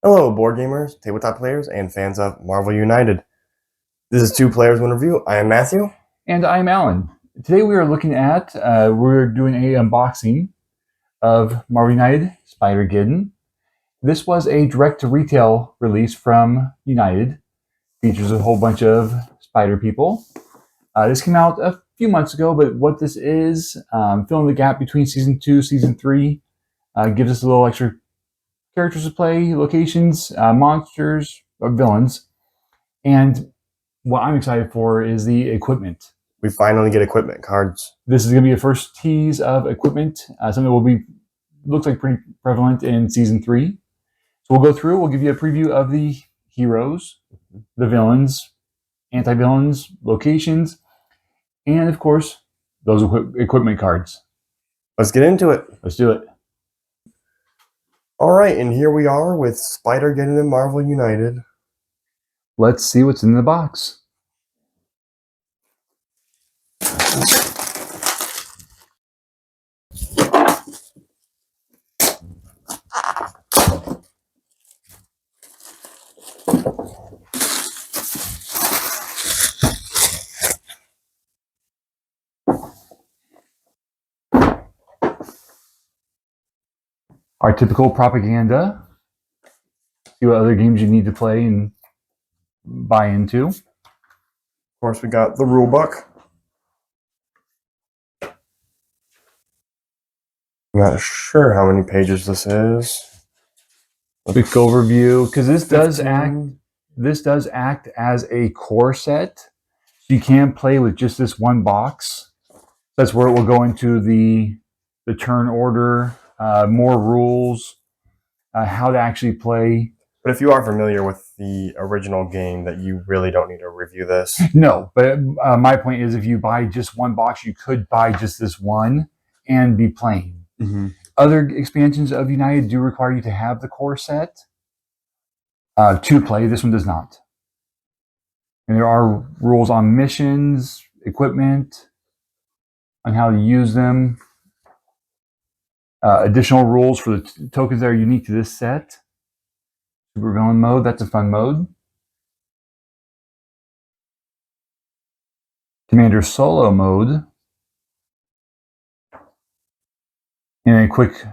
Hello, board gamers, tabletop players, and fans of Marvel United. This is Two Players, One Review. I am Matthew. And I'm Alan. Today we are looking at, we're doing a unboxing of Marvel United Spider-Geddon. This was a direct-to-retail release from United. Features a whole bunch of Spider people. This came out a few months ago, but what this is, filling the gap between Season 2, Season 3, gives us a little extra characters to play, locations, monsters, or villains. And what I'm excited for is the equipment. We finally get equipment cards. This is going to be the first tease of equipment, something that will be looks like pretty prevalent in Season 3. So we'll go through, we'll give you a preview of the heroes, the villains, anti-villains, locations, and of course, those equipment cards. Let's get into it. Let's do it. All right, and here we are with Spider-Geddon and Marvel United. Let's see what's in the box. Our typical propaganda. See what other games you need to play and buy into. Of course, we got the rule book. I'm not sure how many pages this is. Quick overview, because this does act as a core set. So you can play with just this one box. That's where it will go into the turn order, more rules, how to actually play. But if you are familiar with the original game, that you really don't need to review this. No, but my point is, if you buy just one box, you could buy just this one and be playing. Mm-hmm. Other expansions of United do require you to have the core set to play. This one does not. And there are rules on missions, equipment, on how to use them. Additional rules for the tokens that are unique to this set. Super villain mode, that's a fun mode. Commander solo mode. And a quick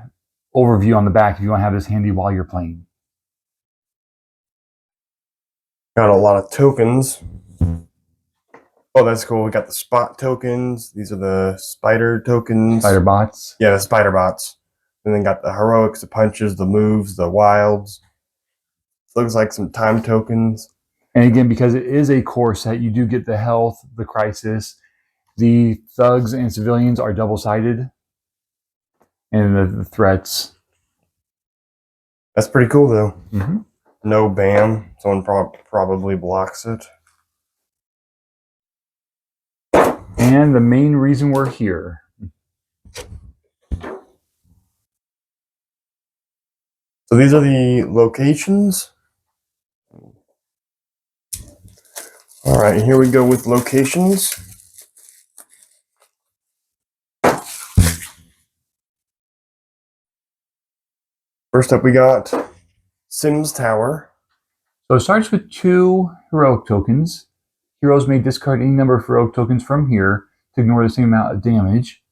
overview on the back if you want to have this handy while you're playing. Got a lot of tokens. Oh, that's cool. We got the spot tokens. These are the spider tokens. Spider bots. Yeah, the spider bots. And then got the heroics, the punches, the moves, the wilds. Looks like some time tokens. And again, because it is a core set, you do get the health, the crisis. The thugs and civilians are double-sided. And the threats. That's pretty cool, though. Mm-hmm. No BAM. Someone probably blocks it. And the main reason we're here. So these are the locations. All right, here we go with locations. First up, we got Sims Tower. So it starts with 2 heroic tokens. Heroes may discard any number of heroic tokens from here to ignore the same amount of damage.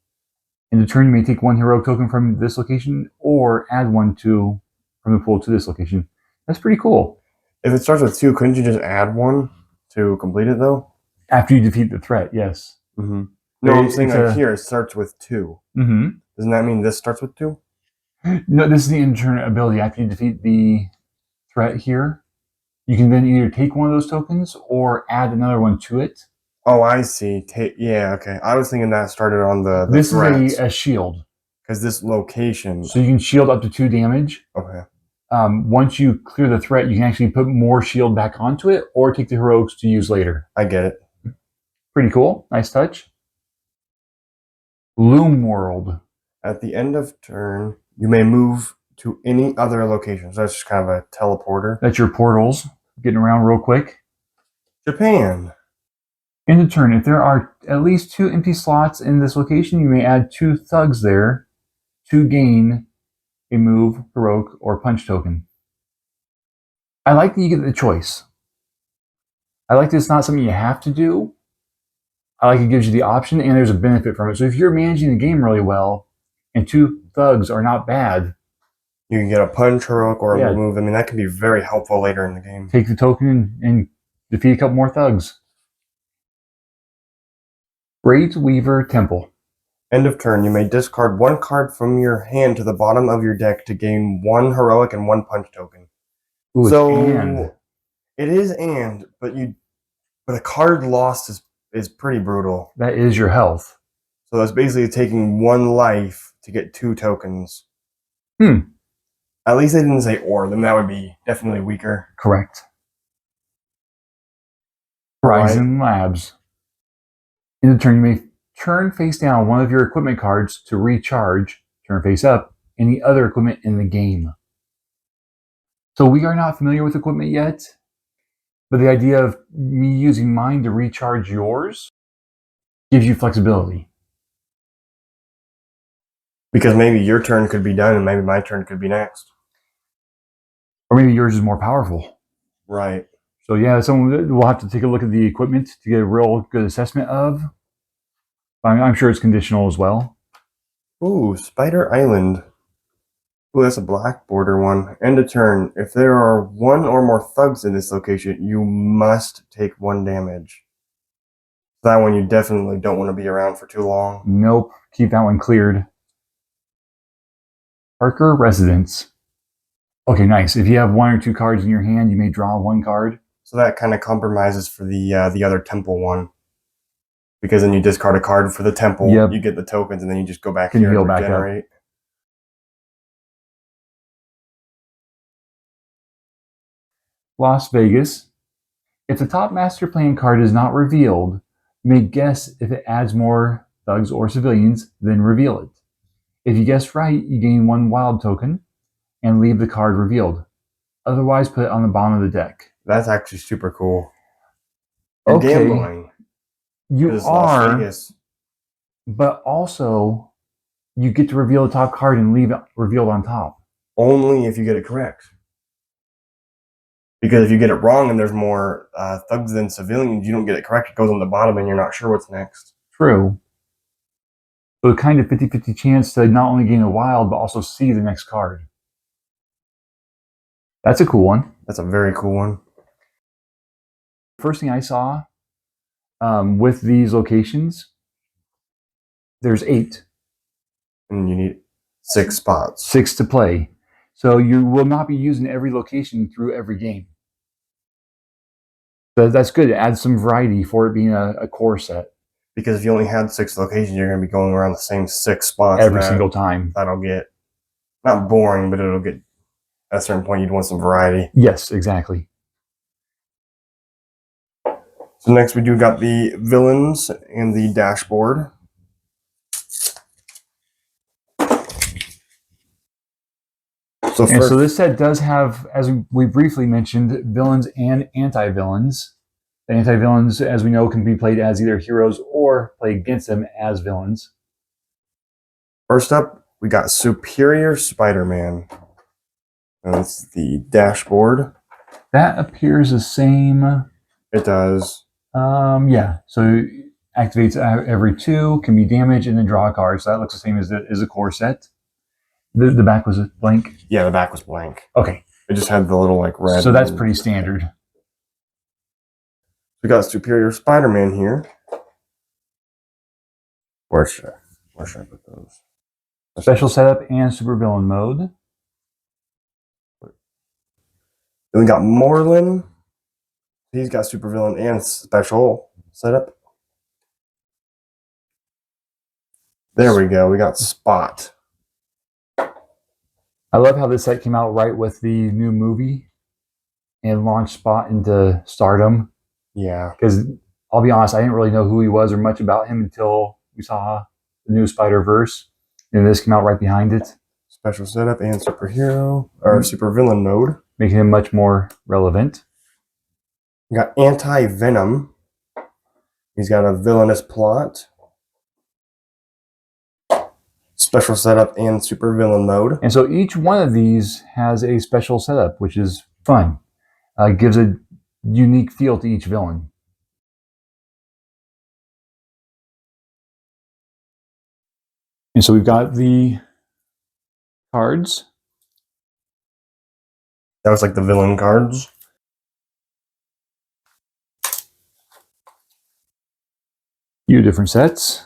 In the turn, you may take 1 heroic token from this location or add 1 from the pool to this location. That's pretty cool. If it starts with 2, couldn't you just add 1 to complete it, though? After you defeat the threat, yes. Mm-hmm. No, I'm saying like here, it starts with 2. Mm-hmm. Doesn't that mean this starts with 2? No, this is the in-turn ability. After you defeat the threat here, you can then either take 1 of those tokens or add another one to it. Oh, I see. Yeah, okay. I was thinking that started on the This threats. is a shield. Because this location... So you can shield up to 2 damage. Okay. Once you clear the threat, you can actually put more shield back onto it or take the heroics to use later. I get it. Pretty cool. Nice touch. Loom World. At the end of turn, you may move to any other location. So that's just kind of a teleporter. That's your portals. Getting around real quick. Japan. End of turn. If there are at least 2 empty slots in this location, you may add 2 thugs there to gain a move, heroic, or punch token. I like that you get the choice. I like that it's not something you have to do. I like it gives you the option and there's a benefit from it. So if you're managing the game really well and 2 thugs are not bad, You can get a punch, heroic, or a Yeah. move. I mean, that can be very helpful later in the game. take the token and defeat a couple more thugs. Great Weaver Temple. End of turn, you may discard 1 card from your hand to the bottom of your deck to gain 1 heroic and 1 punch token. Ooh, So and it is but a card lost is pretty brutal. that is your health. So that's basically taking 1 life to get 2 tokens. At least they didn't say or, then that would be definitely weaker. Correct. Horizon Labs. In the turn, you may turn face down one of your equipment cards to recharge, turn face up, any other equipment in the game. So we are not familiar with equipment yet, but the idea of me using mine to recharge yours gives you flexibility. Because maybe your turn could be done and maybe my turn could be next. Or maybe yours is more powerful. Right. So yeah, we'll have to take a look at the equipment to get a real good assessment of. I'm sure it's conditional as well. Ooh, Spider Island. Ooh, that's a black border one. End of turn. If there are 1 or more thugs in this location, you must take 1 damage. That one you definitely don't want to be around for too long. Nope, keep that one cleared. Parker Residence. Okay, nice. If you have 1 or 2 cards in your hand, you may draw 1 card. So that kind of compromises for the other temple one. Because then you discard a card for the temple, Yep. you get the tokens, and then you just go back Can here heal and back up. regenerate. Las Vegas. If the top master plan card is not revealed, you may guess if it adds more thugs or civilians, then reveal it. If you guess right, you gain 1 wild token and leave the card revealed. Otherwise, put it on the bottom of the deck. That's actually super cool. You're gambling. You Las are, Vegas. but also you get to reveal the top card and leave it revealed on top. Only if you get it correct. Because if you get it wrong and there's more thugs than civilians, you don't get it correct, it goes on the bottom and you're not sure what's next. True. So kind of 50-50 chance to not only gain a wild, but also see the next card. That's a cool one. That's a very cool one. First thing I saw with these locations, there's 8. And you need 6 spots. 6 to play. So you will not be using every location through every game. So that's good. It adds some variety for it being a core set. Because if you only had 6 locations, you're going to be going around the same 6 spots every single time. That'll get not boring, but it'll get at a certain point you'd want some variety. Yes, exactly. So next we do got the villains and the dashboard. So this set does have, as we briefly mentioned, villains and anti-villains. The anti-villains, as we know, can be played as either heroes or play against them as villains. First up, we got Superior Spider-Man. That's the dashboard. That appears the same. It does. Yeah. So activates every 2, can be damaged, and then draw a card. So that looks the same as the core set. The back was blank? Yeah, the back was blank. Okay. It just had the little like red. So that's pretty standard. We got Superior Spider-Man here. Where should I put those? Special setup and supervillain mode. Then we got Moreland. He's got supervillain and special setup. There we go. We got Spot. I love how this set came out right with the new movie and launched Spot into stardom. Yeah. Because I'll be honest, I didn't really know who he was or much about him until we saw the new Spider-Verse. And this came out right behind it. Special setup and superhero or supervillain mode. Making him much more relevant. We got Anti-Venom. He's got a villainous plot. Special setup and supervillain mode. And so each one of these has a special setup, which is fun. gives a unique feel to each villain. And so we've got the cards. That was like the villain cards. Few different sets.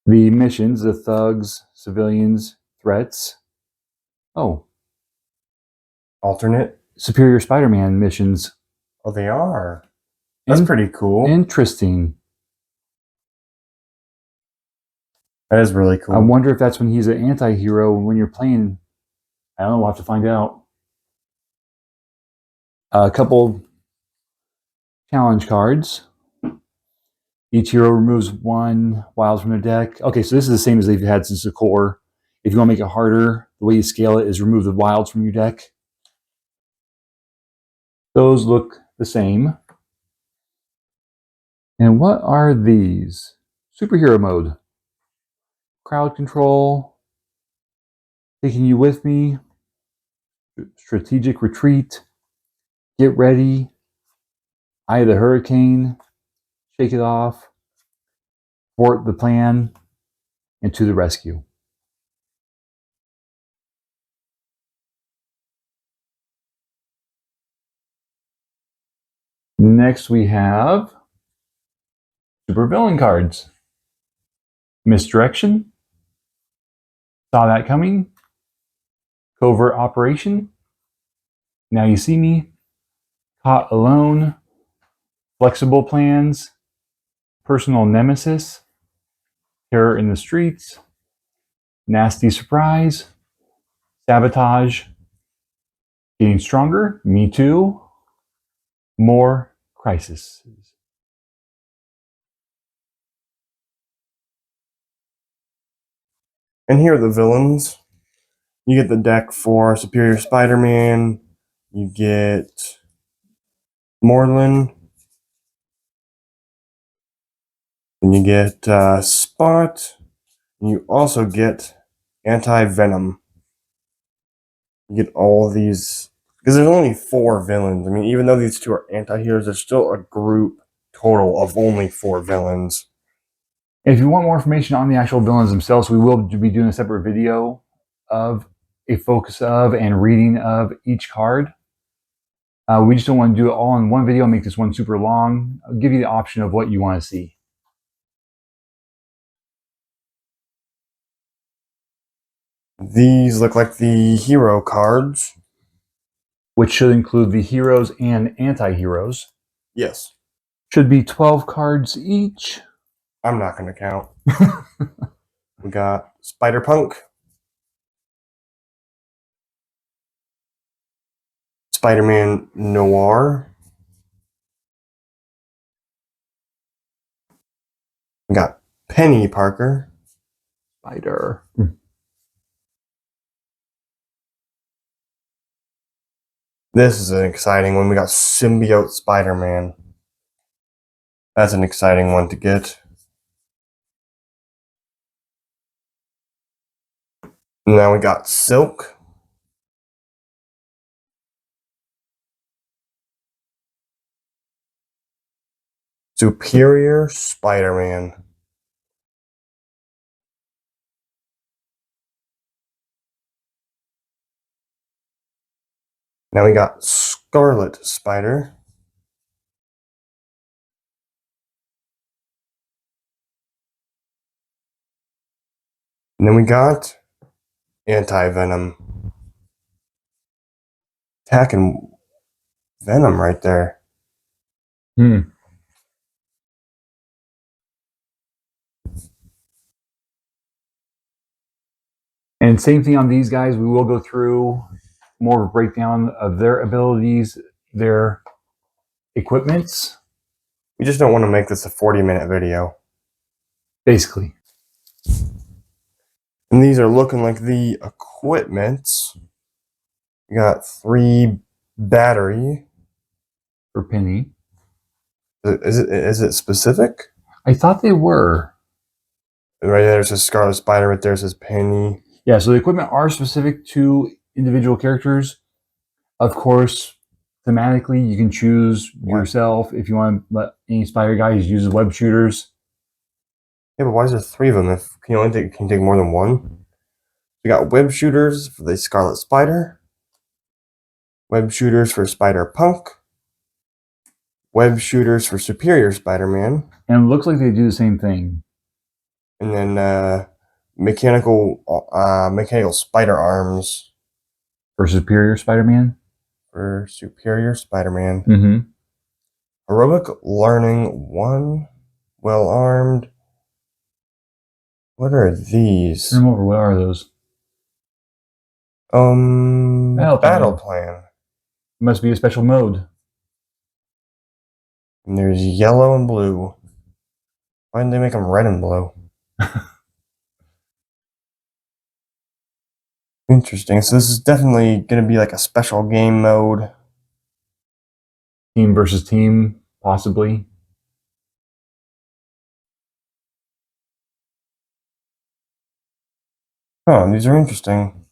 The missions, the thugs, civilians, threats. Oh, Alternate. Superior Spider-Man missions. Oh, they are. That's pretty cool. Interesting. That is really cool. I wonder if that's when he's an anti-hero when you're playing. I don't know, we'll have to find out. A couple challenge cards. Each hero removes 1 wild from their deck. Okay, so this is the same as they've had since the core. If you want to make it harder, the way you scale it is remove the wilds from your deck. Those look the same. And what are these? Superhero mode. Crowd control. Taking you with me. Strategic retreat. Get ready. Eye of the hurricane. Shake it off. Thwart the plan. And to the rescue. Next we have supervillain cards. Misdirection. Saw that coming. Covert operation. Now you see me. Caught alone. Flexible plans. Personal nemesis. Terror in the streets. Nasty surprise. Sabotage. Getting stronger. Me too. More crisis. And here are the villains. You get the deck for Superior Spider-Man. You get Morlun. And you get Spot. And you also get Anti-Venom. You get all of these, because there's only 4 villains. I mean, even though these 2 are anti-heroes, there's still a group total of only 4 villains. If you want more information on the actual villains themselves, we will be doing a separate video of a focus of and reading of each card. We just don't want to do it all in one video and make this one super long. I'll give you the option of what you want to see. These look like the hero cards. Which should include the heroes and anti-heroes. Yes. Should be 12 cards each. I'm not going to count. We got Spider-Punk. Spider-Man Noir. We got Penny Parker. Spider. This is an exciting one. We got Symbiote Spider-Man. That's an exciting one to get. Now we got Silk. Superior Spider-Man. Now we got Scarlet Spider. And then we got Anti-Venom. Attacking Venom right there. And same thing on these guys. We will go through more of a breakdown of their abilities, their equipments. We just don't want to make this a 40-minute video. Basically. And these are looking like the equipments. We got 3 battery. For Penny. Is it specific? I thought they were. Right there says Scarlet Spider. Right there says Penny. Yeah, so the equipment are specific to individual characters. Of course, thematically, you can choose yourself if you want to let any spider guys use web shooters. Yeah, but why is there 3 of them if can you take more than one? We got web shooters for the Scarlet Spider, web shooters for Spider Punk, web shooters for Superior Spider-Man, And it looks like they do the same thing. and then mechanical spider arms For Superior Spider-Man. for Superior Spider-Man. Mm-hmm. Heroic Learning 1, well armed. What are these? Turn them over. What are those? Battle plan. It must be a special mode. And there's yellow and blue. Why didn't they make them red and blue? Interesting. So this is definitely going to be like a special game mode. Team versus team, possibly. Oh, these are interesting.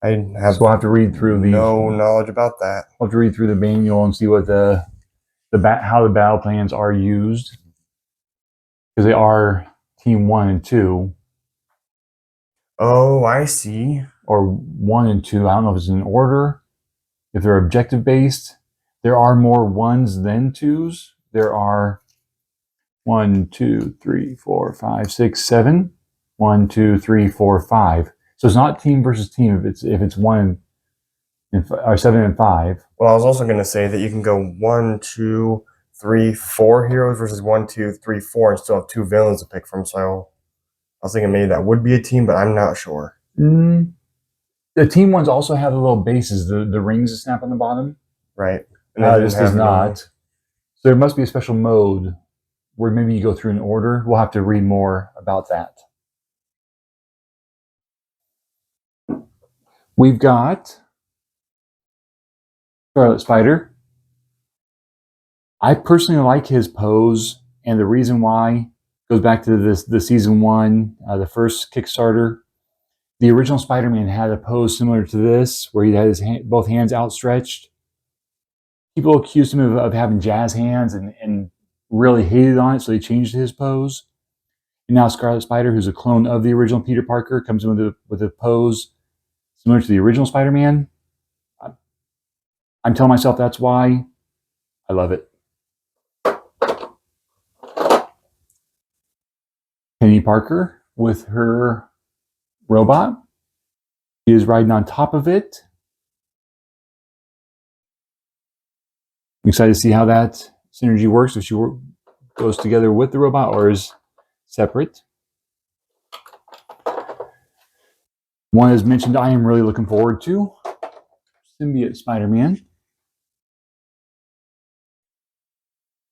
I have So we'll have to read through no knowledge about that. We'll have to read through the manual and see what how the battle plans are used, because they are team 1 and 2. Oh, I see. Or 1 and 2. I don't know if it's in order, if they're objective based. There are more 1s than 2s. There are 1, 2, 3, 4, 5, 6, 7. 1, 2, 3, 4, 5. So it's not team versus team if it's 1 or 7 and 5. Well, I was also going to say that you can go 1, 2, 3, 4 heroes versus 1, 2, 3, 4 and still have 2 villains to pick from. So I was thinking maybe that would be a team, but I'm not sure. The team ones also have the little bases, the rings that snap on the bottom. Right. And this does not. So there must be a special mode where maybe you go through in order. We'll have to read more about that. We've got Scarlet Spider. I personally like his pose, and the reason why goes back to the season 1, the first Kickstarter. The original Spider-Man had a pose similar to this, where he had his both hands outstretched. People accused him of having jazz hands and really hated on it, so they changed his pose. And now Scarlet Spider, who's a clone of the original Peter Parker, comes in with a pose similar to the original Spider-Man. I'm telling myself that's why I love it. Penny Parker with her robot. She is riding on top of it. I'm excited to see how that synergy works, if she goes together with the robot or is separate. One as mentioned, I am really looking forward to Symbiote Spider-Man.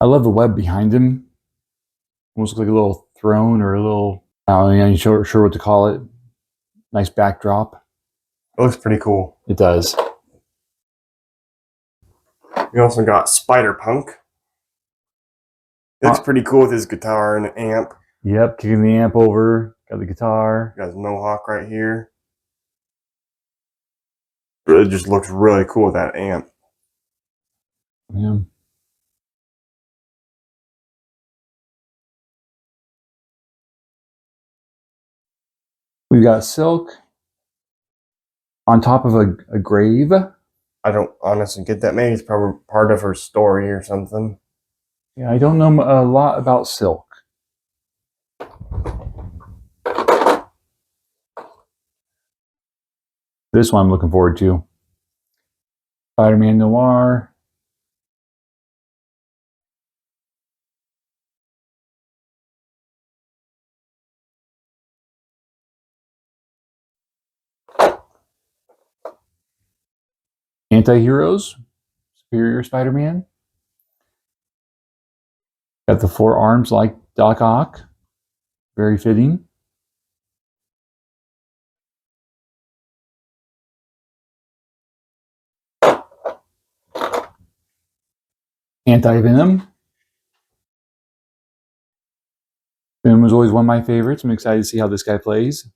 I love the web behind him. Almost looks like a little throne or a little, I'm not sure what to call it. Nice backdrop. It looks pretty cool. It does. We also got Spider Punk. It looks pretty cool with his guitar and amp. Yep, kicking the amp over. Got the guitar. Got his mohawk right here. It just looks really cool with that amp. Yeah. We've got Silk on top of a grave. I don't honestly get that. Maybe it's probably part of her story or something. Yeah, I don't know a lot about Silk. This one I'm looking forward to. Spider-Man Noir. Anti-heroes. Superior Spider-Man. Got the 4 arms like Doc Ock. Very fitting. Anti-Venom. Venom was always one of my favorites. I'm excited to see how this guy plays.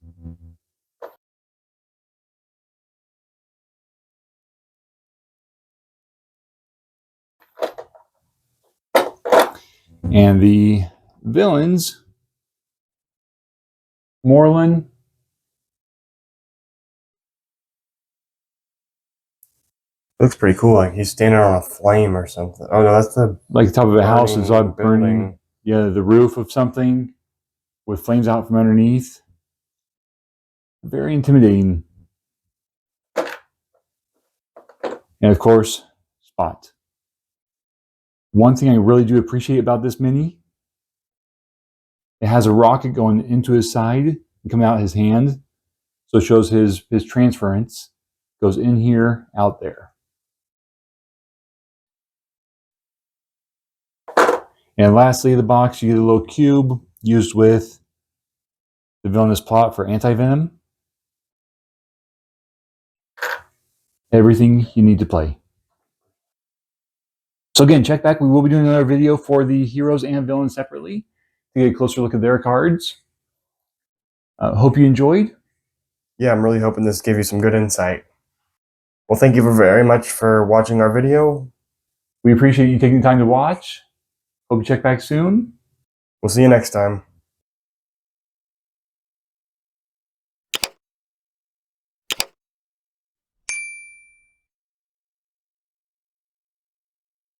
And the villains, Moreland, Looks pretty cool. Like he's standing on a flame or something. Oh no, that's the like the top of a house is burning burning. building. Yeah, the roof of something with flames out from underneath. Very intimidating. And of course, Spot. One thing I really do appreciate about this mini, it has a rocket going into his side and coming out his hand. So it shows his transference. Goes in here, out there. And lastly, the box, you get a little cube used with the villainous plot for anti-venom. Everything you need to play. So again, check back. We will be doing another video for the heroes and villains separately to get a closer look at their cards. Hope you enjoyed. Yeah, I'm really hoping this gave you some good insight. Well, thank you very much for watching our video. We appreciate you taking the time to watch. Hope you check back soon. We'll see you next time.